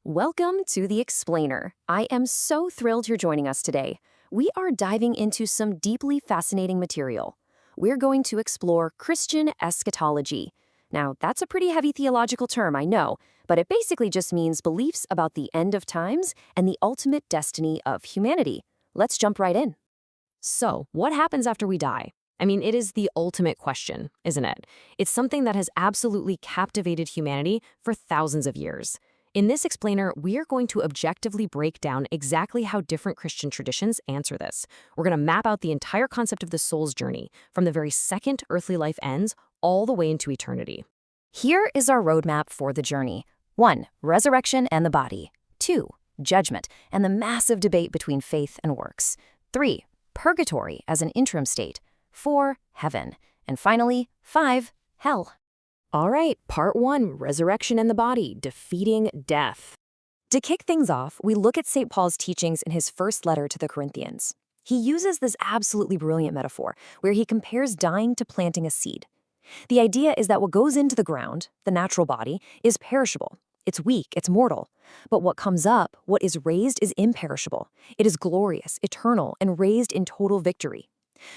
Welcome to The Explainer. I am so thrilled you're joining us today. We are diving into some deeply fascinating material. We're going to explore Christian eschatology. Now, that's a pretty heavy theological term, I know, but it basically just means beliefs about the end of times and the ultimate destiny of humanity. Let's jump right in. So, what happens after we die? I mean, it is the ultimate question, isn't it? It's something that has absolutely captivated humanity for thousands of years. In this explainer, we are going to objectively break down exactly how different Christian traditions answer this. We're going to map out the entire concept of the soul's journey, from the very second earthly life ends all the way into eternity. Here is our roadmap for the journey. 1. Resurrection and the body. 2. Judgment and the massive debate between faith and works. 3. Purgatory as an interim state. 4. Heaven. And finally, 5. Hell. All right, part 1, resurrection and the body, defeating death. To kick things off, we look at St. Paul's teachings in his first letter to the Corinthians. He uses this absolutely brilliant metaphor where he compares dying to planting a seed. The idea is that what goes into the ground, the natural body, is perishable. It's weak, it's mortal. But what comes up, what is raised, is imperishable. It is glorious, eternal, and raised in total victory.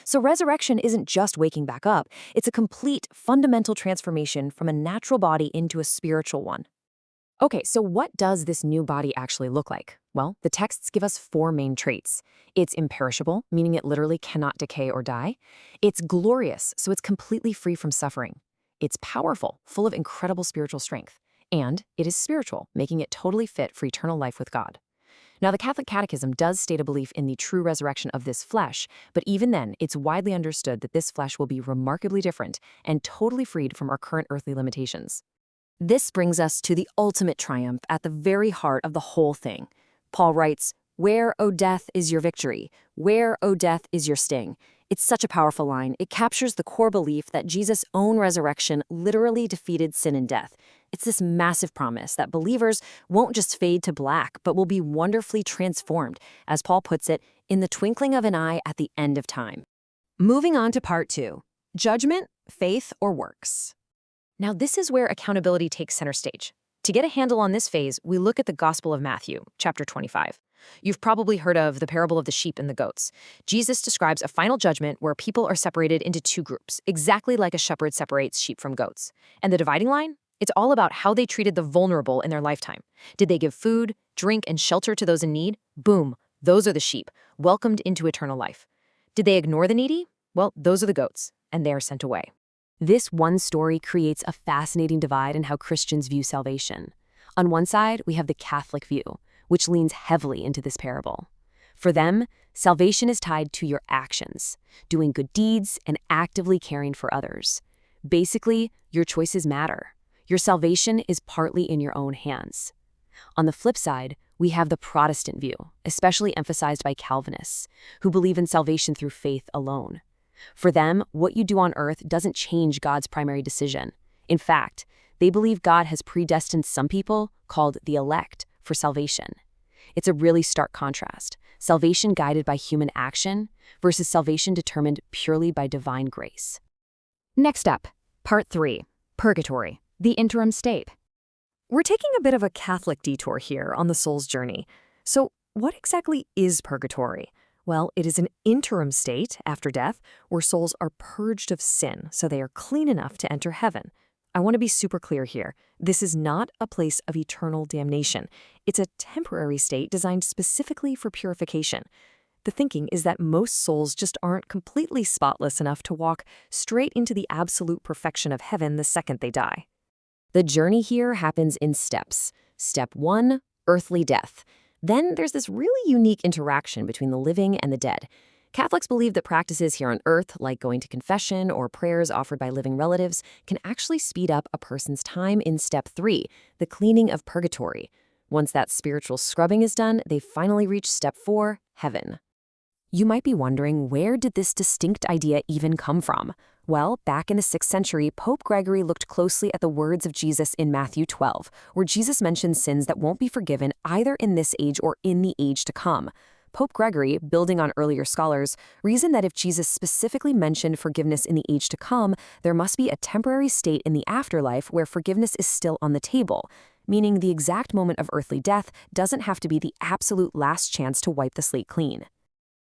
So resurrection isn't just waking back up, it's a complete, fundamental transformation from a natural body into a spiritual one. Okay, so what does this new body actually look like? Well, the texts give us 4 main traits. It's imperishable, meaning it literally cannot decay or die. It's glorious, so it's completely free from suffering. It's powerful, full of incredible spiritual strength. And it is spiritual, making it totally fit for eternal life with God. Now, the Catholic Catechism does state a belief in the true resurrection of this flesh, but even then, it's widely understood that this flesh will be remarkably different and totally freed from our current earthly limitations. This brings us to the ultimate triumph at the very heart of the whole thing. Paul writes, "Where, O death, is your victory? Where, O death, is your sting?" It's such a powerful line. It captures the core belief that Jesus' own resurrection literally defeated sin and death. It's this massive promise that believers won't just fade to black, but will be wonderfully transformed, as Paul puts it, in the twinkling of an eye at the end of time. Moving on to part 2, judgment, faith, or works. Now, this is where accountability takes center stage. To get a handle on this phase, we look at the Gospel of Matthew, chapter 25. You've probably heard of the parable of the sheep and the goats. Jesus describes a final judgment where people are separated into 2 groups, exactly like a shepherd separates sheep from goats. And the dividing line? It's all about how they treated the vulnerable in their lifetime. Did they give food, drink, and shelter to those in need? Boom, those are the sheep, welcomed into eternal life. Did they ignore the needy? Well, those are the goats, and they are sent away. This one story creates a fascinating divide in how Christians view salvation. On one side, we have the Catholic view, which leans heavily into this parable. For them, salvation is tied to your actions, doing good deeds and actively caring for others. Basically, your choices matter. Your salvation is partly in your own hands. On the flip side, we have the Protestant view, especially emphasized by Calvinists, who believe in salvation through faith alone. For them, what you do on earth doesn't change God's primary decision. In fact, they believe God has predestined some people, called the elect, for salvation. It's a really stark contrast, salvation guided by human action versus salvation determined purely by divine grace. Next up, part 3, purgatory, the interim state. We're taking a bit of a Catholic detour here on the soul's journey. So what exactly is purgatory? Well, it is an interim state after death where souls are purged of sin so they are clean enough to enter heaven. I want to be super clear here. This is not a place of eternal damnation. It's a temporary state designed specifically for purification. The thinking is that most souls just aren't completely spotless enough to walk straight into the absolute perfection of heaven the second they die. The journey here happens in steps. Step 1, earthly death. Then there's this really unique interaction between the living and the dead. Catholics believe that practices here on earth, like going to confession or prayers offered by living relatives, can actually speed up a person's time in step 3, the cleaning of purgatory. Once that spiritual scrubbing is done, they finally reach step 4, heaven. You might be wondering, where did this distinct idea even come from? Well, back in the 6th century, Pope Gregory looked closely at the words of Jesus in Matthew 12, where Jesus mentions sins that won't be forgiven either in this age or in the age to come. Pope Gregory, building on earlier scholars, reasoned that if Jesus specifically mentioned forgiveness in the age to come, there must be a temporary state in the afterlife where forgiveness is still on the table. meaning the exact moment of earthly death doesn't have to be the absolute last chance to wipe the slate clean.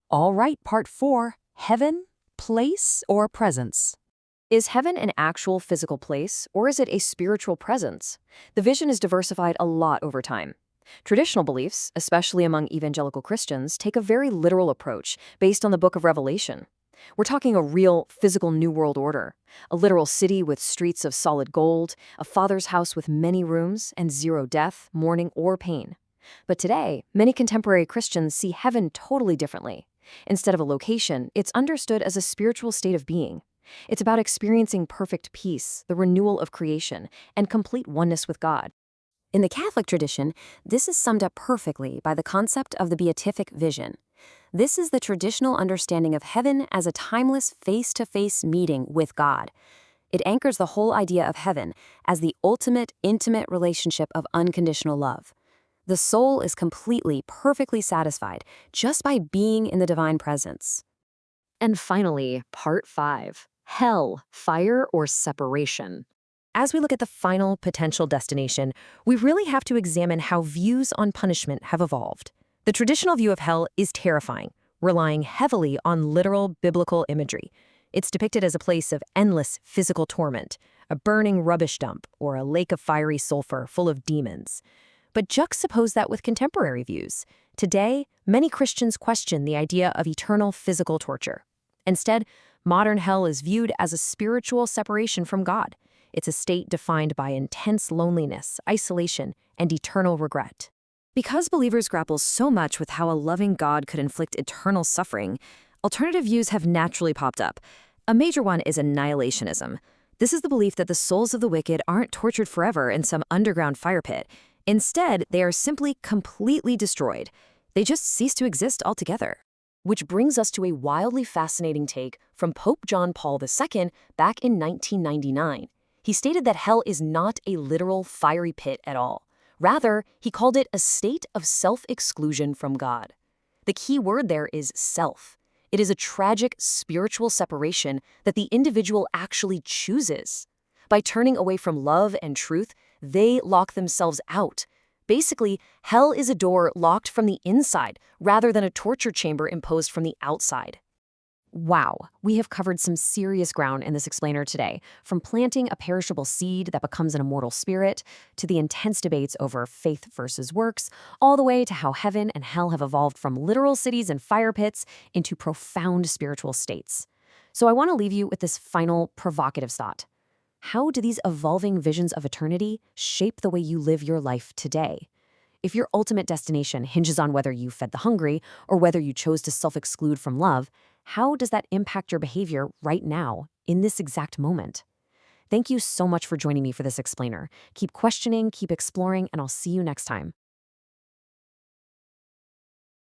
All right, part 4, heaven, place, or presence. Is heaven an actual physical place, or is it a spiritual presence? The vision is diversified a lot over time. Traditional beliefs, especially among evangelical Christians, take a very literal approach based on the book of Revelation. We're talking a real physical New World Order, a literal city with streets of solid gold, a Father's house with many rooms, and zero death, mourning, or pain. But today, many contemporary Christians see heaven totally differently. Instead of a location, it's understood as a spiritual state of being. It's about experiencing perfect peace, the renewal of creation, and complete oneness with God. In the Catholic tradition, this is summed up perfectly by the concept of the beatific vision. This is the traditional understanding of heaven as a timeless face-to-face meeting with God. It anchors the whole idea of heaven as the ultimate, intimate relationship of unconditional love. The soul is completely, perfectly satisfied just by being in the divine presence. And finally, part 5, hell, fire, or separation. As we look at the final potential destination, we really have to examine how views on punishment have evolved. The traditional view of hell is terrifying, relying heavily on literal biblical imagery. It's depicted as a place of endless physical torment, a burning rubbish dump, or a lake of fiery sulfur full of demons. But juxtapose that with contemporary views. Today, many Christians question the idea of eternal physical torture. Instead, modern hell is viewed as a spiritual separation from God. It's a state defined by intense loneliness, isolation, and eternal regret. Because believers grapple so much with how a loving God could inflict eternal suffering, alternative views have naturally popped up. A major one is annihilationism. This is the belief that the souls of the wicked aren't tortured forever in some underground fire pit. Instead, they are simply completely destroyed. They just cease to exist altogether. Which brings us to a wildly fascinating take from Pope John Paul II back in 1999. He stated that hell is not a literal fiery pit at all. Rather, he called it a state of self-exclusion from God. The key word there is self. It is a tragic spiritual separation that the individual actually chooses. By turning away from love and truth, they lock themselves out. Basically, hell is a door locked from the inside rather than a torture chamber imposed from the outside. Wow, we have covered some serious ground in this explainer today, from planting a perishable seed that becomes an immortal spirit, to the intense debates over faith versus works, all the way to how heaven and hell have evolved from literal cities and fire pits into profound spiritual states. So I want to leave you with this final provocative thought. How do these evolving visions of eternity shape the way you live your life today? If your ultimate destination hinges on whether you fed the hungry or whether you chose to self-exclude from love, how does that impact your behavior right now, in this exact moment? Thank you so much for joining me for this explainer. Keep questioning, keep exploring, and I'll see you next time.